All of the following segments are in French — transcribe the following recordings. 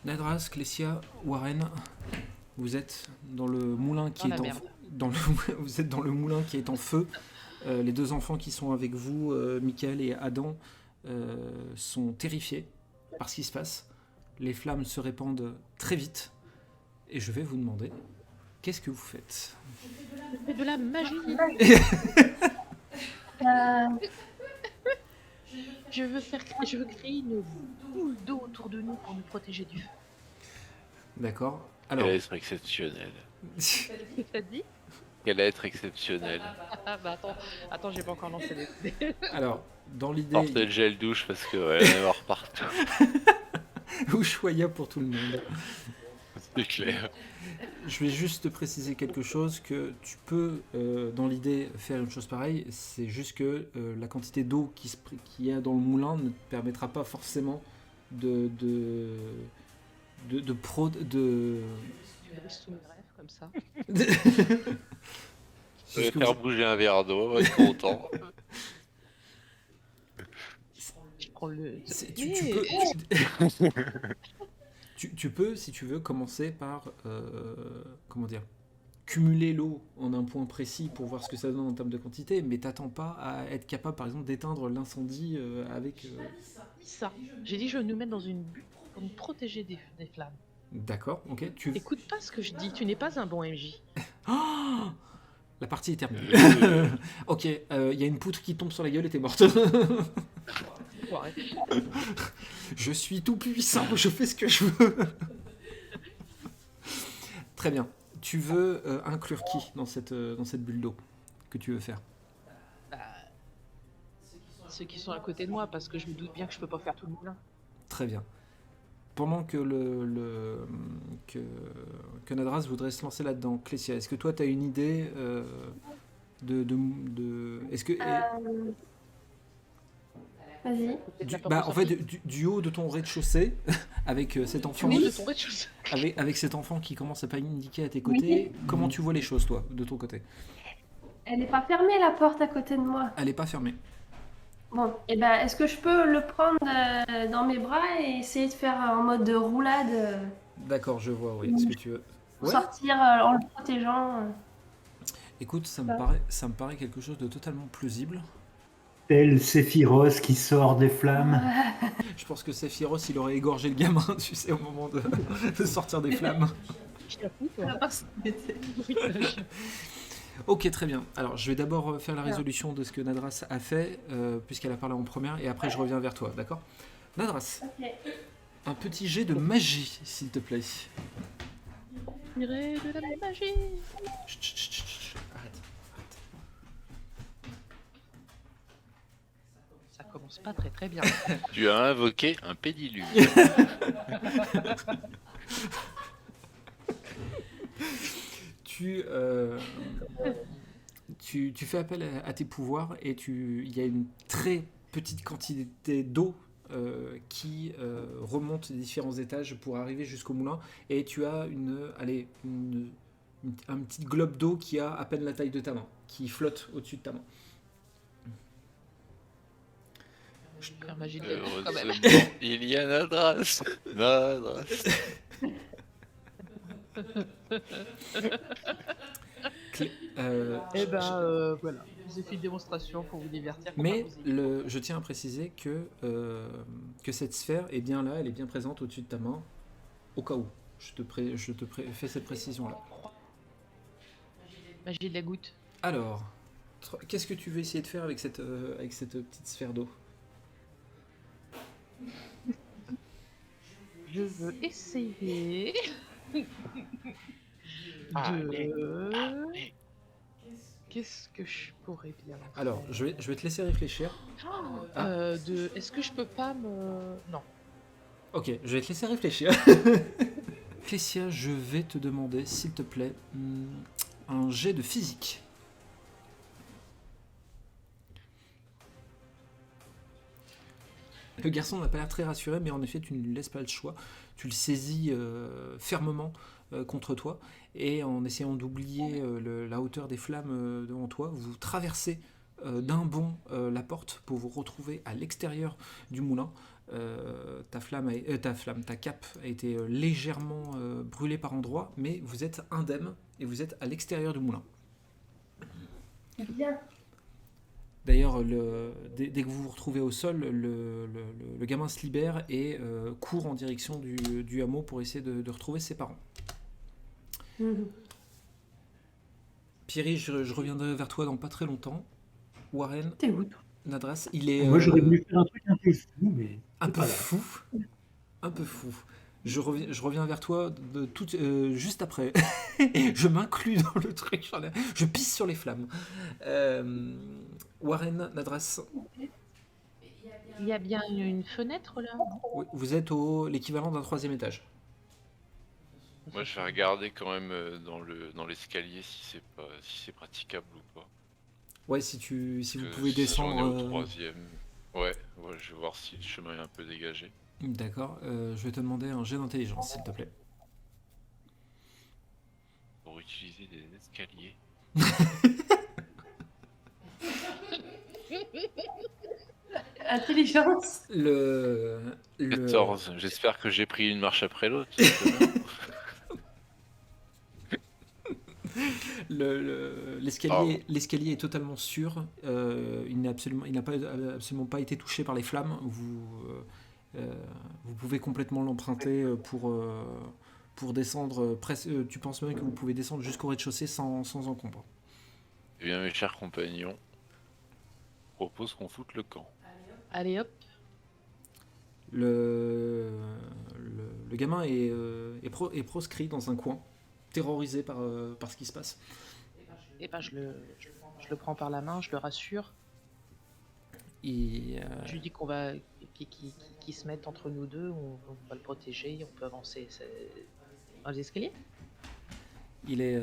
Nadras, Clécia, Warren, vous êtes dans le moulin qui est vous êtes dans le moulin qui est en feu. Les deux enfants qui sont avec vous, Michael et Adam, sont terrifiés par ce qui se passe. Les flammes se répandent très vite. Et je vais vous demander, qu'est-ce que vous faites? Je fais de la magie. Je veux créer une boule d'eau autour de nous pour nous protéger du feu. D'accord. Alors, Quel être exceptionnel. Qu'est-ce que t'as dit? Quel être exceptionnel. Ah bah attends, j'ai pas encore lancé les dés. alors dans l'idée, Portez le gel douche parce que ouais, il va y avoir partout. Ushuaïa pour tout le monde. C'est clair. Je vais juste te préciser quelque chose, que tu peux, dans l'idée, faire une chose pareille. C'est juste que la quantité d'eau qu'il y a dans le moulin ne te permettra pas forcément de Je vais sous mes rêves comme ça. Je vais faire bouger un verre d'eau, on va être content. Je prends le. Tu peux, si tu veux, commencer par comment dire, cumuler l'eau en un point précis pour voir ce que ça donne en termes de quantité, mais t'attends pas à être capable, par exemple, d'éteindre l'incendie avec. Ça. J'ai dit je vais nous mettre dans une bulle pour nous protéger des flammes. D'accord, ok. Écoute pas ce que je dis, tu n'es pas un bon MJ. Oh, la partie est terminée. Ok, il y a une poutre qui tombe sur la gueule et t'es morte. Ouais. Je suis tout puissant, je fais ce que je veux. Très bien. Tu veux inclure qui dans cette bulle d'eau que tu veux faire? Bah, ceux qui sont à côté de moi, parce que je me doute bien que je peux pas faire tout le moulin. Très bien. Pendant que que Nadras voudrait se lancer là-dedans, Clécia, est-ce que toi tu as une idée est-ce que Vas-y. en fait du haut de ton rez-de-chaussée avec cet enfant de ton rez-de-chaussée. avec cet enfant qui commence à paniquer à tes côtés, comment tu vois les choses toi de ton côté? Elle n'est pas fermée la porte à côté de moi. Elle est pas fermée. Bon, et ben, est-ce que je peux le prendre dans mes bras et essayer de faire en mode de roulade, D'accord, je vois, oui, ce que tu veux. Ouais. sortir en le protégeant Écoute, ça me paraît quelque chose de totalement plausible. Tel Sephiroth qui sort des flammes. Je pense que Sephiroth, il aurait égorgé le gamin, tu sais, au moment de sortir des flammes. Ok, très bien. Alors, je vais d'abord faire la résolution de ce que Nadras a fait, puisqu'elle a parlé en première, et après je reviens vers toi, d'accord? Nadras, un petit jet de magie, s'il te plaît. Tirer de la magie. Chut, arrête. Ça commence pas très bien. Tu as invoqué un pédiluve. Tu fais appel à tes pouvoirs et il y a une très petite quantité d'eau qui remonte des différents étages pour arriver jusqu'au moulin, et tu as un petit globe d'eau qui a à peine la taille de ta main, qui flotte au-dessus de ta main. Faire magie de la douche, quand même. Heureusement, il y a Nadras. Voilà. Je vous ai fait une démonstration pour vous divertir. Mais je tiens à préciser que cette sphère est bien là, elle est bien présente au-dessus de ta main, au cas où. Je te fais cette précision-là. Magie de la goutte. Alors, qu'est-ce que tu veux essayer de faire avec cette petite sphère d'eau? Je veux essayer Allez. Qu'est-ce que je pourrais bien faire? Alors, je vais te laisser réfléchir. Est-ce que je peux pas me... Non. Ok, je vais te laisser réfléchir. Clécia, je vais te demander, s'il te plaît, un jet de physique. Le garçon n'a pas l'air très rassuré, mais en effet, tu ne lui laisses pas le choix. Tu le saisis fermement contre toi, et en essayant d'oublier la hauteur des flammes devant toi, vous traversez d'un bond la porte pour vous retrouver à l'extérieur du moulin. ta cape a été légèrement brûlée par endroits, mais vous êtes indemne et vous êtes à l'extérieur du moulin. Bien. D'ailleurs, dès que vous vous retrouvez au sol, le gamin se libère et court en direction du hameau pour essayer de retrouver ses parents. Piri, je reviendrai vers toi dans pas très longtemps. Warren, T'es où, toi? Nadras, il est Moi, j'aurais voulu faire un truc un peu fou, mais un c'est peu pas là. fou. Un peu fou. Je reviens vers toi juste après. Je m'inclus dans le truc. Je pisse sur les flammes. Warren, Nadras, Il y a bien une fenêtre là. oui, vous êtes l'équivalent d'un 3e étage. Moi, je vais regarder quand même dans l'escalier si c'est praticable ou pas. Ouais, si vous Que pouvez si descendre. on est au 3e. Ouais, je vais voir si le chemin est un peu dégagé. D'accord, je vais te demander un jet d'intelligence, s'il te plaît. Pour utiliser des escaliers. Intelligence. Le 14. J'espère que j'ai pris une marche après l'autre. l'escalier est totalement sûr. Il n'a absolument pas été touché par les flammes. Vous pouvez complètement l'emprunter pour descendre. Tu penses même que vous pouvez descendre jusqu'au rez-de-chaussée sans encombre. Eh bien, mes chers compagnons, je propose qu'on foute le camp. Allez hop. Le gamin est proscrit dans un coin, terrorisé par ce qui se passe. Et ben je le prends par la main, je le rassure. Je Je lui dis qu'on va qu'il se mette entre nous deux, on va le protéger, on peut avancer dans les escaliers. Il est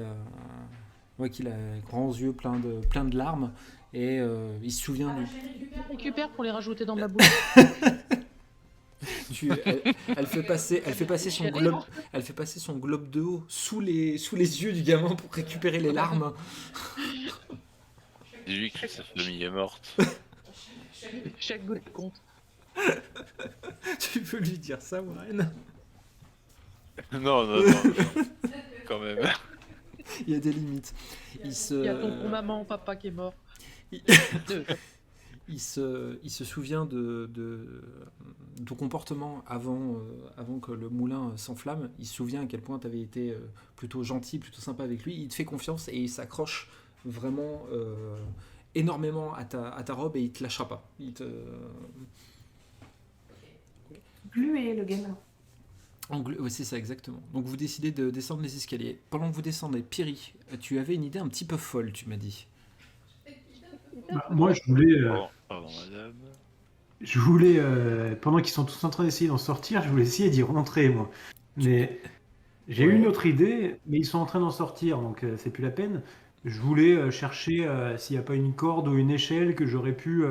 qu'il a les grands yeux pleins de larmes et il se souvient du. Je récupère pour les rajouter dans ma bouche. Elle fait passer son globe de eau sous les yeux du gamin pour récupérer les larmes. Dis-lui que sa famille est morte. Chaque goutte compte. Tu peux lui dire ça, Warren? Non. Quand même. Il y a des limites. Il y a ton maman, papa qui est mort. Il se souvient de ton comportement avant que le moulin s'enflamme. Il se souvient à quel point tu avais été plutôt gentil, plutôt sympa avec lui. Il te fait confiance et il s'accroche vraiment énormément à ta robe et il te lâchera pas. Glué, le gamin. Oui, c'est ça, exactement. Donc vous décidez de descendre les escaliers. Pendant que vous descendez, Piri, tu avais une idée un petit peu folle, tu m'as dit. Moi, je voulais, Pardon, madame. pendant qu'ils sont tous en train d'essayer d'en sortir, je voulais essayer d'y rentrer, moi. Mais j'ai eu Ouais. une autre idée, mais ils sont en train d'en sortir, donc c'est plus la peine. Je voulais chercher s'il n'y a pas une corde ou une échelle que j'aurais pu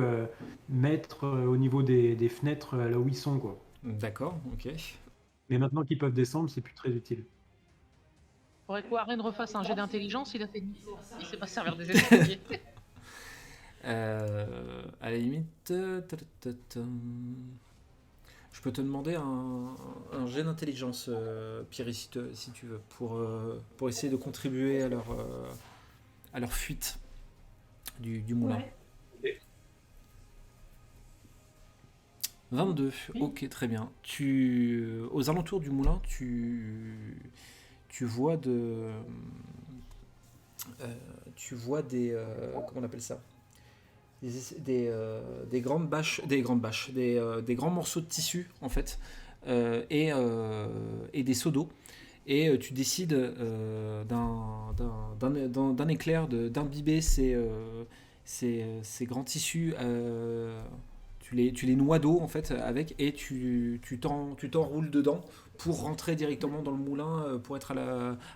mettre au niveau des fenêtres là où ils sont, quoi. D'accord, ok. Mais maintenant qu'ils peuvent descendre, c'est plus très utile. Faudrait que Warren refasse un jet d'intelligence, il a fait demi-tour. Il sait pas servir des escaliers. À la limite, je peux te demander un jet d'intelligence, Piri, si tu veux, pour essayer de contribuer à leur fuite du moulin. Ouais. 22, ok, très bien. Aux alentours du moulin, tu vois des comment on appelle ça? Des grandes bâches, des grands morceaux de tissu en fait, et des seaux d'eau. Et tu décides d'un éclair d'imbiber ces grands tissus. Tu les noies d'eau en fait avec et tu t'enroules dedans pour rentrer directement dans le moulin pour être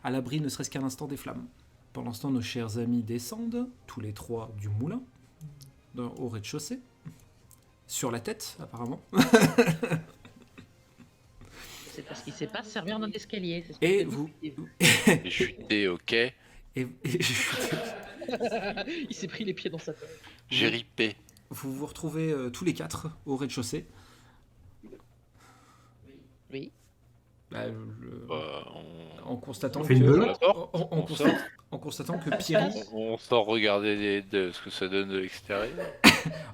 à l'abri ne serait-ce qu'un instant des flammes. Pendant ce temps, nos chers amis descendent tous les trois du moulin au rez-de-chaussée sur la tête apparemment. C'est parce qu'il sait pas se servir d'un escalier. c'est ce Et que vous J'ai chuté, ok. et Il s'est pris les pieds dans sa tête. J'ai ripé. vous retrouvez tous les quatre au rez-de-chaussée. Oui. Bah, Bah, en constatant On fait une que belote en constatant que Piri on sort regarder ce que ça donne de l'extérieur.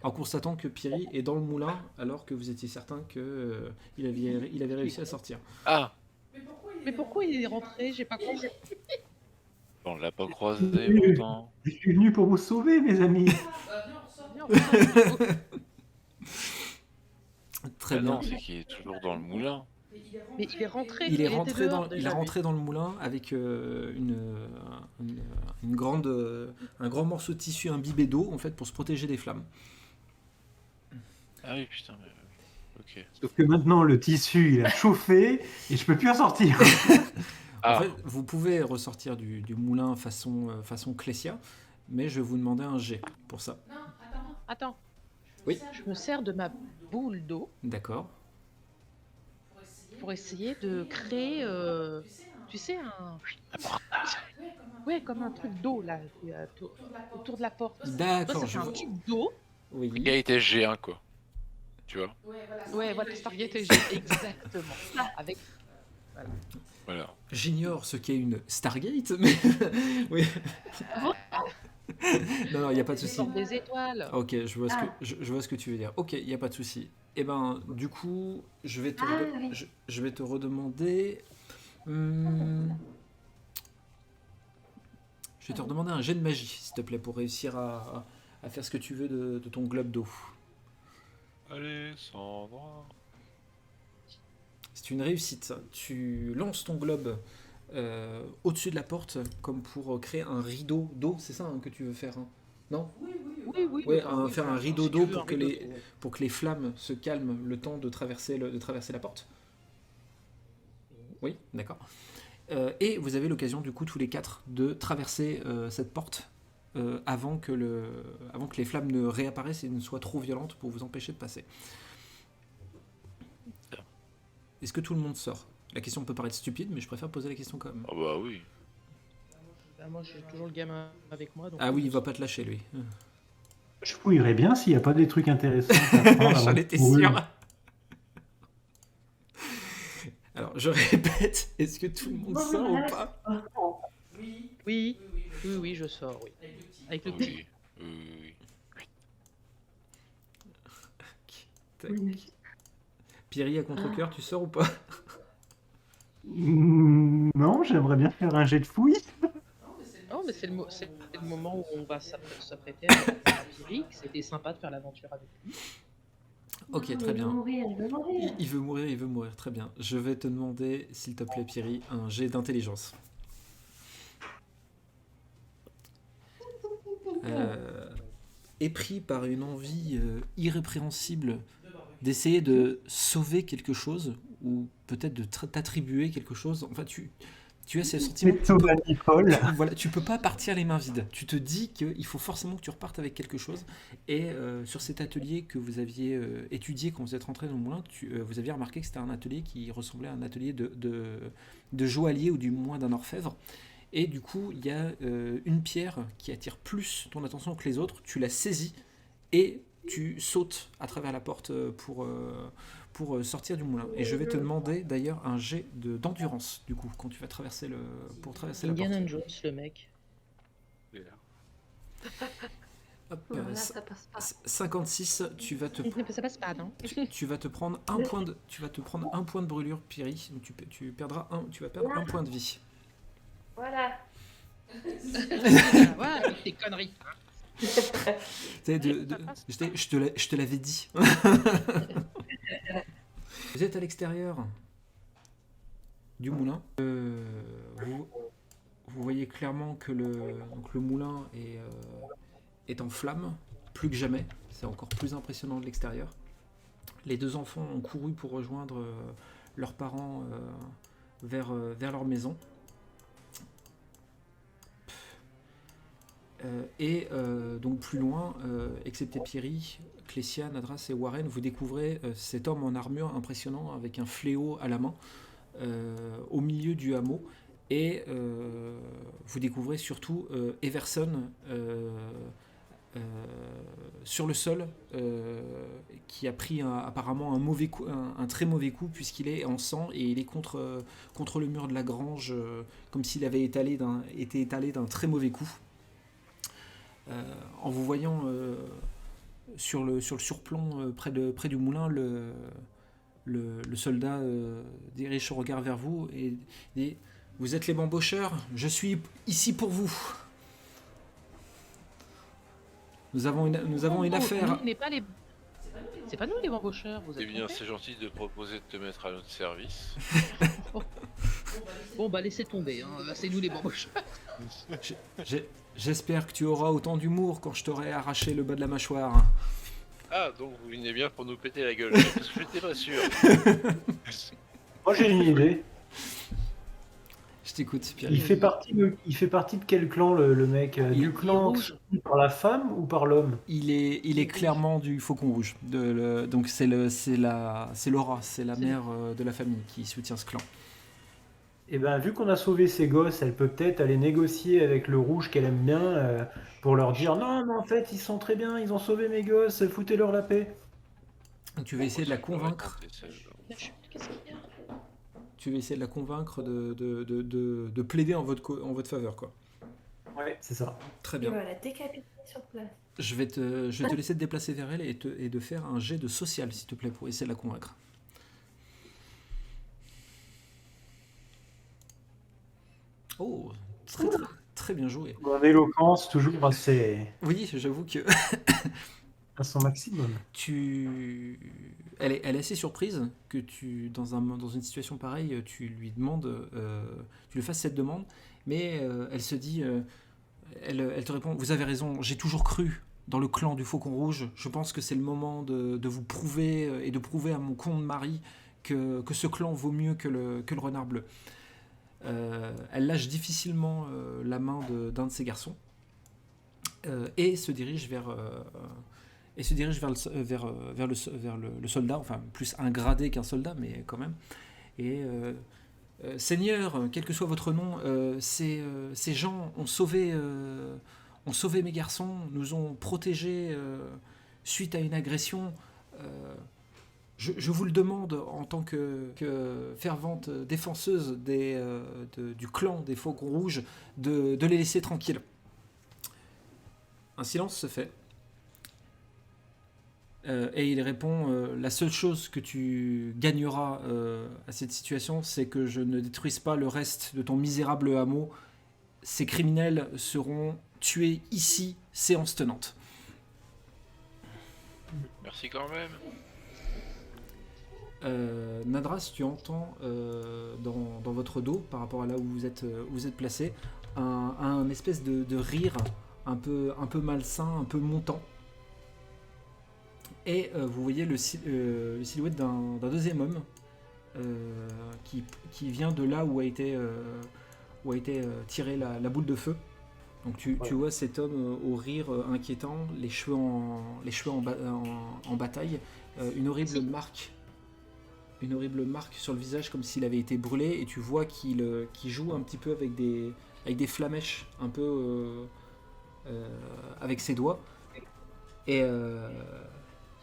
en constatant que Piri est dans le moulin alors que vous étiez certain que il avait réussi à sortir. Ah, Mais pourquoi il est rentré? J'ai pas compris. on l'a pas croisé pourtant. Je suis venu pour vous sauver, mes amis. Viens, on ressort. Très Ah bien. non, c'est qu'il est toujours dans le moulin. Mais il est rentré. Il est était rentré dehors il déjà, est lui. rentré dans le moulin avec une grande, un grand morceau de tissu imbibé d'eau en fait pour se protéger des flammes. Ah oui, putain, mais... Ok. Sauf que maintenant, le tissu, il a chauffé et je peux plus en sortir. En Ah, fait, vous pouvez ressortir du moulin façon Clécia, mais je vais vous demander un jet pour ça. Attends. Oui. Je me sers de ma boule d'eau D'accord. pour essayer de créer, tu sais, un portail. Ouais, comme un truc d'eau là, autour de la porte. Toi, D'accord, ça je fait un vois. tube d'eau. Oui. le gars était G1, quoi. Tu vois? Ouais, voilà, Stargate G, exactement. Avec. Voilà. J'ignore ce qu'est une Stargate, mais oui. Non, il n'y a pas de souci. Des étoiles. Ok, je vois ce que tu veux dire. Ok, il n'y a pas de souci. Eh ben, du coup, je vais oui. je vais te redemander. Je vais te redemander un jet de magie, s'il te plaît, pour réussir à faire ce que tu veux de ton globe d'eau. Allez, Sandra. C'est une réussite. Tu lances ton globe au-dessus de la porte, comme pour créer un rideau d'eau. C'est ça hein, que tu veux faire hein non? Oui. Ouais, enfin, faire un si rideau tu d'eau veux, pour un que rideau les d'eau, ouais. pour que les flammes se calment le temps de traverser la porte. Oui, d'accord. Et vous avez l'occasion du coup tous les quatre de traverser cette porte avant que les flammes ne réapparaissent et ne soient trop violentes pour vous empêcher de passer. Est-ce que tout le monde sort? La question peut paraître stupide, mais je préfère poser la question quand même. Ah bah oui. Bah, moi, j'ai toujours le gamin avec moi. Donc Ah oui, il va pas te lâcher lui. Je fouillerais bien s'il n'y a pas des trucs intéressants à prendre avant J'en de étais courir. sûr. Alors, je répète, est-ce que tout le monde sort ou pas? Oui, je sors, oui. Avec le petit. Oui. Tac. Piri à contre-cœur, tu sors ou pas? Non, j'aimerais bien faire un jet de fouille. Non, mais c'est le moment où on va s'apprêter à Pyrrhic. C'était sympa de faire l'aventure avec lui. Ok, Non, très mais bien. Il veut mourir. Il veut mourir, très bien. Je vais te demander, s'il te plaît, Piri, un jet d'intelligence. Épris par une envie irrépréhensible d'essayer de sauver quelque chose, ou peut-être de t'attribuer quelque chose, enfin tu as ce sentiment que tu peux pas partir les mains vides. Tu te dis qu'il faut forcément que tu repartes avec quelque chose. Et sur cet atelier que vous aviez étudié quand vous êtes rentré dans le moulin, vous aviez remarqué que c'était un atelier qui ressemblait à un atelier de joaillier ou du moins d'un orfèvre. Et du coup, il y a une pierre qui attire plus ton attention que les autres. Tu la saisis et tu sautes à travers la porte pour sortir du moulin. Et je vais te demander d'ailleurs un jet d'endurance, du coup, quand tu vas traverser la porte. Indiana Jones, le mec. Hop, Non, là, ça passe pas. 56, Ça passe pas, non? tu vas te prendre un point de brûlure, Piri. Donc tu vas perdre un point de vie. Voilà. Ouais, avec tes conneries. Je te l'avais dit. Vous êtes à l'extérieur du moulin. Vous voyez clairement que le moulin est en flammes, plus que jamais. C'est encore plus impressionnant de l'extérieur. Les deux enfants ont couru pour rejoindre leurs parents vers leur maison. Donc plus loin, excepté Piri, Clécia, Nadras et Warren, vous découvrez cet homme en armure impressionnant avec un fléau à la main au milieu du hameau. Et vous découvrez surtout Everson sur le sol, qui a pris apparemment un mauvais coup, un très mauvais coup, puisqu'il est en sang et il est contre le mur de la grange, comme s'il avait été étalé d'un très mauvais coup. En vous voyant sur le surplomb près du moulin, le soldat dirige son regard vers vous et dit: vous êtes les bambocheurs, je suis ici pour vous. Nous avons une affaire. C'est pas nous les bambocheurs, vous Eh êtes bien, trompés. c'est gentil de proposer de te mettre à notre service. Bon bah laissez tomber, hein. C'est nous les bambocheurs. J'espère que tu auras autant d'humour quand je t'aurai arraché le bas de la mâchoire. Ah, donc vous venez bien pour nous péter la gueule. Parce que j'étais pas sûr. Moi j'ai une idée. Je t'écoute, Pierre. Il fait partie de quel clan le mec Du clan rouge. soutenu par la femme ou par l'homme? Il est clairement du Faucon Rouge. Donc c'est Laura, c'est la mère de la famille qui soutient ce clan. Et ben vu qu'on a sauvé ses gosses, elle peut peut-être aller négocier avec le rouge qu'elle aime bien pour leur dire non, mais en fait ils sont très bien, ils ont sauvé mes gosses, foutez-leur la paix. Tu vas essayer de la convaincre. La chute, qu'est-ce qu'il y a? Tu vas essayer de la convaincre de plaider en votre faveur, quoi. Ouais, c'est ça. Très Et bien. voilà, décapité sur place. Je vais te laisser te déplacer vers elle et de faire un jet de social, s'il te plaît, pour essayer de la convaincre. Oh, très bien joué. En éloquence, toujours assez Oui, j'avoue que à son maximum. elle est assez surprise que dans une situation pareille, tu lui demandes, tu lui fasses cette demande, mais elle se dit, elle te répond: vous avez raison, j'ai toujours cru dans le clan du Faucon Rouge. Je pense que c'est le moment de vous prouver et de prouver à mon con de mari que ce clan vaut mieux que le renard bleu. Elle lâche difficilement la main d'un de ses garçons et se dirige vers le soldat, enfin plus un gradé qu'un soldat, mais quand même. Et Seigneur, quel que soit votre nom, ces gens ont sauvé mes garçons, nous ont protégés suite à une agression. Je vous le demande en tant que fervente défenseuse du clan des Faucons Rouges de les laisser tranquilles. Un silence se fait. Et il répond: la seule chose que tu gagneras à cette situation, c'est que je ne détruise pas le reste de ton misérable hameau. Ces criminels seront tués ici, séance tenante. Merci quand même. Nadras, tu entends dans votre dos, par rapport à là où vous êtes placé, un espèce de rire un peu malsain, un peu montant. Et vous voyez le silhouette d'un deuxième homme qui vient de là où a été tirée la boule de feu. Donc tu vois cet homme au rire inquiétant, les cheveux en bataille, une horrible marque sur le visage comme s'il avait été brûlé, et tu vois qu'il joue un petit peu avec des flamèches un peu avec ses doigts, et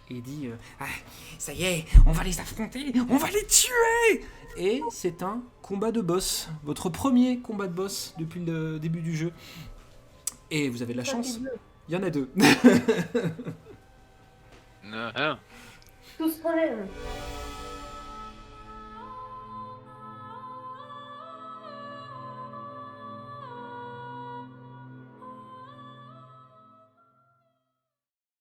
il dit ah, ça y est, on va les affronter, on va les tuer. Et c'est un combat de boss, votre premier combat de boss depuis le début du jeu, et vous avez de la chance, il y en a 2. Non. Tous problème.